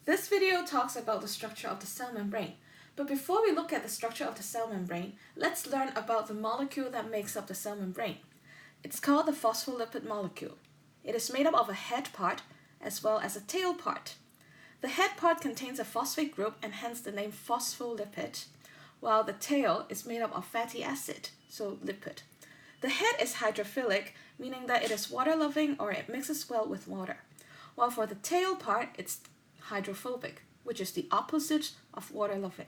This video talks about the structure of the cell membrane. But before we look at the structure of the cell membrane, let's learn about the molecule that makes up the cell membrane. It's called the phospholipid molecule. It is made up of a head part as well as a tail part. The head part contains a phosphate group and hence the name phospholipid, while the tail is made up of fatty acid, so lipid. The head is hydrophilic, meaning that it is water-loving or it mixes well with water, while for the tail part it's hydrophobic, which is the opposite of water-loving.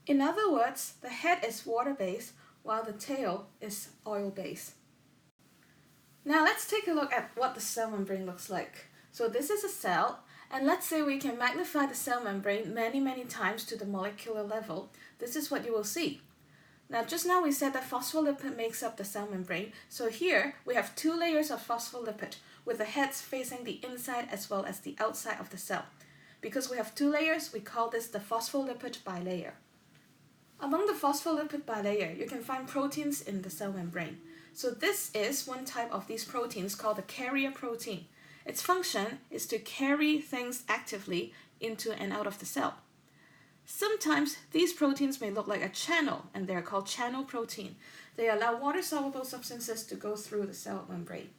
In other words, the head is water-based while the tail is oil-based. Now let's take a look at what the cell membrane looks like. So this is a cell, and let's say we can magnify the cell membrane many times to the molecular level. This is what you will see. Now just now we said that phospholipid makes up the cell membrane, so here we have two layers of phospholipid with the heads facing the inside as well as the outside of the cell. Because we have two layers, we call this the phospholipid bilayer. Among the phospholipid bilayer, you can find proteins in the cell membrane. So this is one type of these proteins called the carrier protein. Its function is to carry things actively into and out of the cell. Sometimes these proteins may look like a channel, and they are called channel protein. They allow water-soluble substances to go through the cell membrane.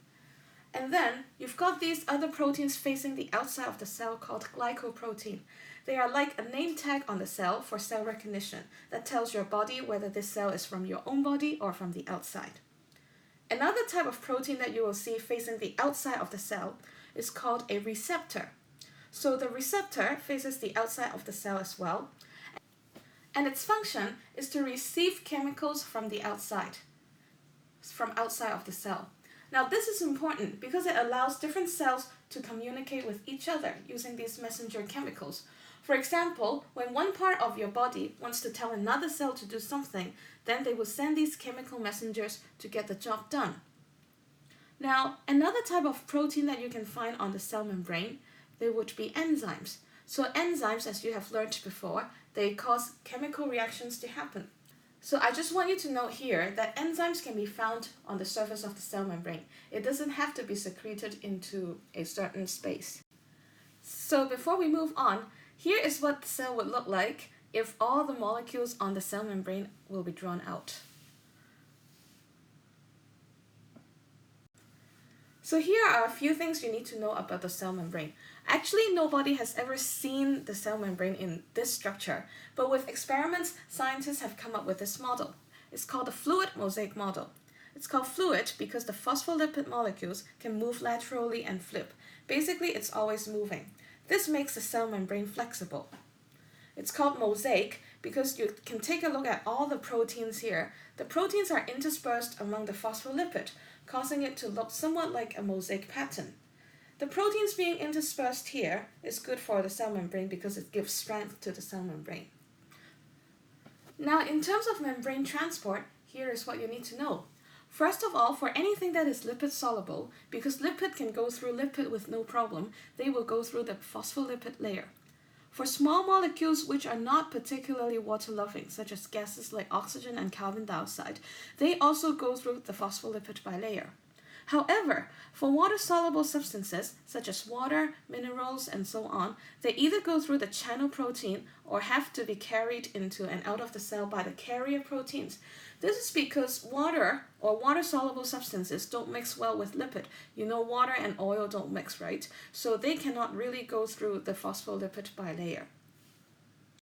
And then you've got these other proteins facing the outside of the cell called glycoprotein. They are like a name tag on the cell for cell recognition that tells your body whether this cell is from your own body or from the outside. Another type of protein that you will see facing the outside of the cell is called a receptor. So the receptor faces the outside of the cell as well, and its function is to receive chemicals from the outside of the cell. Now this is important because it allows different cells to communicate with each other using these messenger chemicals. For example, when one part of your body wants to tell another cell to do something, then they will send these chemical messengers to get the job done. Now, another type of protein that you can find on the cell membrane, they would be enzymes. So enzymes, as you have learned before, they cause chemical reactions to happen. So I just want you to note here that enzymes can be found on the surface of the cell membrane. It doesn't have to be secreted into a certain space. So before we move on, here is what the cell would look like if all the molecules on the cell membrane will be drawn out. So here are a few things you need to know about the cell membrane. Actually, nobody has ever seen the cell membrane in this structure, but with experiments, scientists have come up with this model. It's called the fluid mosaic model. It's called fluid because the phospholipid molecules can move laterally and flip. Basically, it's always moving. This makes the cell membrane flexible. It's called mosaic because you can take a look at all the proteins here. The proteins are interspersed among the phospholipid, causing it to look somewhat like a mosaic pattern. The proteins being interspersed here is good for the cell membrane because it gives strength to the cell membrane. Now, in terms of membrane transport, here is what you need to know. First of all, for anything that is lipid soluble, because lipid can go through lipid with no problem, they will go through the phospholipid layer. For small molecules which are not particularly water-loving, such as gases like oxygen and carbon dioxide, they also go through the phospholipid bilayer. However, for water-soluble substances, such as water, minerals, and so on, they either go through the channel protein or have to be carried into and out of the cell by the carrier proteins. This is because water or water-soluble substances don't mix well with lipid. You know, water and oil don't mix, right? So they cannot really go through the phospholipid bilayer.